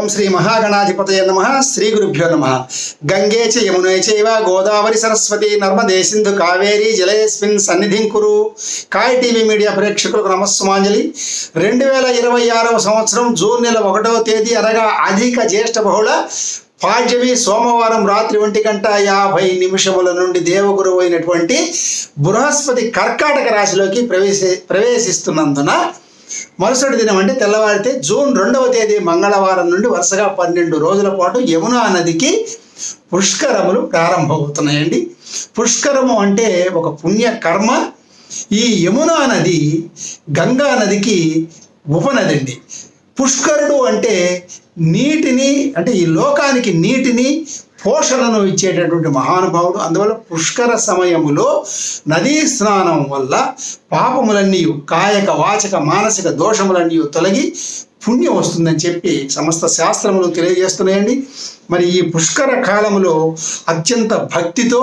ఓం శ్రీ మహాగణాధిపతయ నమః. శ్రీ గురుభ్యో నమః. గంగే చ యమునే చైవ గోదావరి సరస్వతి నర్మదే సింధు కావేరి జలేస్మిన్ సన్నిధిం కురు. కాయ్ టీవీ మీడియా ప్రేక్షకులకు నమస్సుమాంజలి. 2026 సంవత్సరం జూన్ నెల 1వ తేదీ అనగా అధిక జ్యేష్ఠ బహుళ పాడ్యమి సోమవారం రాత్రి 1:50 నుండి దేవగురువు అయినటువంటి బృహస్పతి కర్కాటక రాశిలోకి ప్రవేశిస్తున్నందున మరుసటి దినం అంటే తెల్లవారితే జూన్ 2వ తేదీ మంగళవారం నుండి వరుసగా 12 రోజుల పాటు యమునా నదికి పుష్కరములు ప్రారంభమవుతున్నాయండి. పుష్కరము అంటే ఒక పుణ్య కర్మ. ఈ యమునా నది గంగా నదికి ఉపనది అండి. పుష్కరుడు అంటే నీటిని, అంటే ఈ లోకానికి నీటిని పోషణను ఇచ్చేటటువంటి మహానుభావుడు. అందువల్ల పుష్కర సమయములో నదీ స్నానం వల్ల పాపములన్నీ, కాయక వాచక మానసిక దోషములన్నీ తొలగి పుణ్యం వస్తుందని చెప్పి సమస్త శాస్త్రములు తెలియజేస్తున్నాయండి. మరి ఈ పుష్కర కాలములో అత్యంత భక్తితో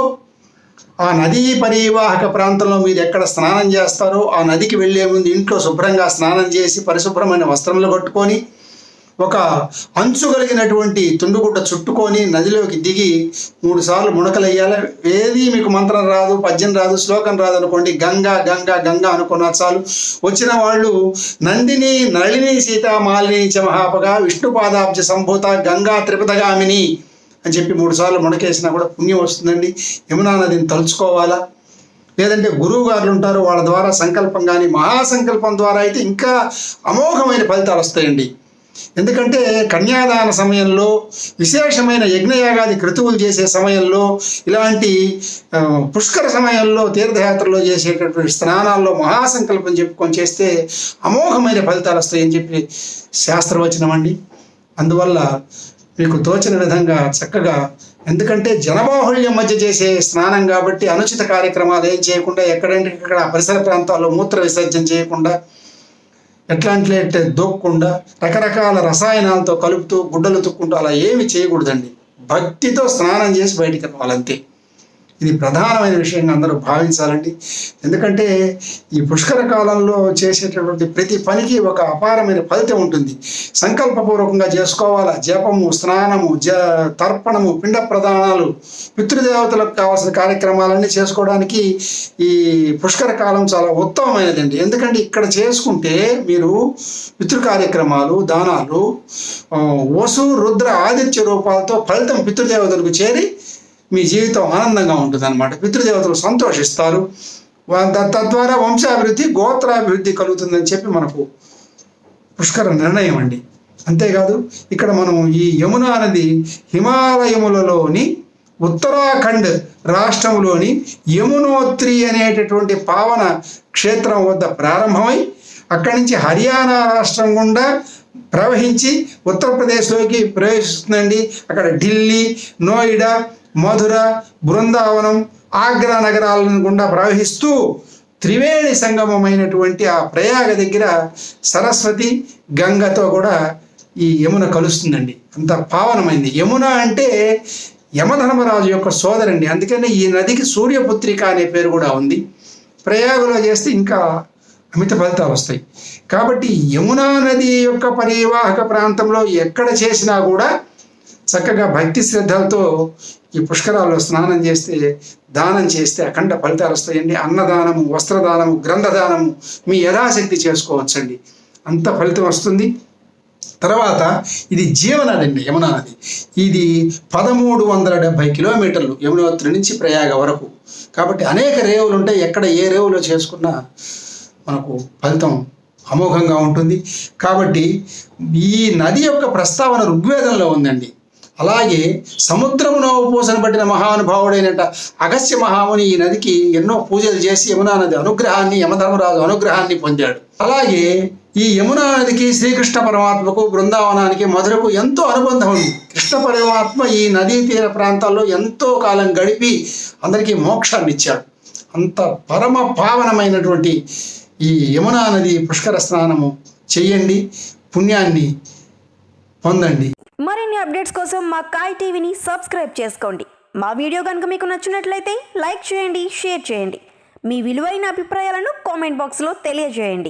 ఆ నదీ పరివాహక ప్రాంతంలో మీరు ఎక్కడ స్నానం చేస్తారో ఆ నదికి వెళ్ళే ముందు ఇంట్లో శుభ్రంగా స్నానం చేసి పరిశుభ్రమైన వస్త్రములు కట్టుకొని ఒక అంచు కలిగినటువంటి తుండుగుడ్డ చుట్టుకొని నదిలోకి దిగి 3 సార్లు మునకలయ్యాలి. ఏది మీకు మంత్రం రాదు, పద్యం రాదు, శ్లోకం రాదు అనుకోండి, గంగా గంగా గంగా అనుకున్న చాలు. వచ్చిన వాళ్ళు నందిని నళిని సీతా మాలిని చ మహాపగా విష్ణుపాదాబ్జ సంభూత గంగా త్రిపదగామిని అని చెప్పి 3 సార్లు మునకేసినా కూడా పుణ్యం వస్తుందండి. యమునా నదిని తలుచుకోవాలా. లేదంటే గురువు గారులు ఉంటారు, వాళ్ళ ద్వారా సంకల్పం కానీ మహాసంకల్పం ద్వారా అయితే ఇంకా అమోఘమైన ఫలితాలు వస్తాయండి. ఎందుకంటే కన్యాదాన సమయంలో, విశేషమైన యజ్ఞయాగాది క్రతువులు చేసే సమయంలో, ఇలాంటి పుష్కర సమయంలో తీర్థయాత్రలో చేసేటటువంటి స్నానాల్లో మహాసంకల్పం చెప్పుకొని చేస్తే అమోఘమైన ఫలితాలు వస్తాయని చెప్పి శాస్త్రవచనం అండి. అందువల్ల మీకు తోచిన విధంగా చక్కగా, ఎందుకంటే జనబాహుళ్యం మధ్య చేసే స్నానం కాబట్టి అనుచిత కార్యక్రమాలు ఏం చేయకుండా, ఎక్కడంటే ఇక్కడ పరిసర ప్రాంతాల్లో మూత్ర విసర్జన చేయకుండా, ఎట్లాంటి దూక్కుండా, రకరకాల రసాయనాలతో కలుపుతూ గుడ్డలు తుక్కుంటూ అలా ఏమి చేయకూడదండి. భక్తితో స్నానం చేసి బయటికి రావాలంతే. ఇది ప్రధానమైన విషయంగా అందరూ భావించాలండి. ఎందుకంటే ఈ పుష్కర కాలంలో చేసేటటువంటి ప్రతి పనికి ఒక అపారమైన ఫలితం ఉంటుంది. సంకల్పపూర్వకంగా చేసుకోవాలా. జపము, స్నానము, తర్పణము, పిండ ప్రదానాలు, పితృదేవతలకు కావాల్సిన కార్యక్రమాలన్నీ చేసుకోవడానికి ఈ పుష్కర కాలం చాలా ఉత్తమమైనదండి. ఎందుకంటే ఇక్కడ చేసుకుంటే మీరు పితృ కార్యక్రమాలు, దానాలు, వసు రుద్ర ఆదిత్య రూపాలతో ఫలితం పితృదేవతలకు చేరి మీ జీవితం ఆనందంగా ఉంటుంది అన్నమాట. పితృదేవతలు సంతోషిస్తారు. తద్వారా వంశాభివృద్ధి, గోత్రాభివృద్ధి కలుగుతుందని చెప్పి మనకు పుష్కర నిర్ణయం అండి. అంతేకాదు ఇక్కడ మనం ఈ యమునా నది హిమాలయములలోని ఉత్తరాఖండ్ రాష్ట్రంలోని యమునోత్రి అనేటటువంటి పావన క్షేత్రం వద్ద ప్రారంభమై అక్కడి నుంచి హర్యానా రాష్ట్రం గుండా ప్రవహించి ఉత్తరప్రదేశ్లోకి ప్రవేశిస్తుందండి. అక్కడ ఢిల్లీ, నోయిడా, మధుర, బృందావనం, ఆగ్రా నగరాలను గుండా ప్రవహిస్తూ త్రివేణి సంగమమైనటువంటి ఆ ప్రయాగ దగ్గర సరస్వతి గంగతో కూడా ఈ యమున కలుస్తుందండి. అంత పావనమైంది. యమున అంటే యమధర్మరాజు యొక్క సోదరండి. అందుకని ఈ నదికి సూర్యపుత్రిక అనే పేరు కూడా ఉంది. ప్రయాగలో చేస్తే ఇంకా అమిత ఫలితాలు వస్తాయి. కాబట్టి యమునా నది యొక్క పరివాహక ప్రాంతంలో ఎక్కడ చేసినా కూడా చక్కగా భక్తి శ్రద్ధలతో ఈ పుష్కరాల్లో స్నానం చేస్తే, దానం చేస్తే అఖండ ఫలితాలు వస్తాయండి. అన్నదానము, వస్త్రదానము, గ్రంథదానము మీ యథాశక్తి చేసుకోవచ్చండి. అంత ఫలితం వస్తుంది. తర్వాత ఇది జీవనది అండి యమునా నది. ఇది 1370 కిలోమీటర్లు యమునోత్రి నుంచి ప్రయాగ వరకు. కాబట్టి అనేక రేవులు ఉంటాయి. ఎక్కడ ఏ రేవులో చేసుకున్నా మనకు ఫలితం అమోఘంగా ఉంటుంది. కాబట్టి ఈ నది యొక్క ప్రస్తావన ఋగ్వేదంలో ఉందండి. అలాగే సముద్రమును పూసన పట్టిన మహానుభావుడైనట అగస్త్య మహాముని ఈ నదికి ఎన్నో పూజలు చేసి యమునా నది అనుగ్రహాన్ని, యమధర్మరాజు అనుగ్రహాన్ని పొందాడు. అలాగే ఈ యమునా నదికి శ్రీకృష్ణ పరమాత్మకు, బృందావనానికి, మధురకు ఎంతో అనుబంధం ఉంది. కృష్ణ పరమాత్మ ఈ నదీ తీర ప్రాంతాల్లో ఎంతో కాలం గడిపి అందరికీ మోక్షాన్ని ఇచ్చాడు. అంత పరమ పావనమైనటువంటి ఈ యమునా నది పుష్కర స్నానము చెయ్యండి, పుణ్యాన్ని పొందండి. మరిన్ని అప్డేట్స్ కోసం మా కాయ్ టీవీని సబ్స్క్రైబ్ చేసుకోండి. మా వీడియో కనుక మీకు నచ్చినట్లయితే లైక్ చేయండి, షేర్ చేయండి. మీ విలువైన అభిప్రాయాలను కామెంట్ బాక్స్లో తెలియజేయండి.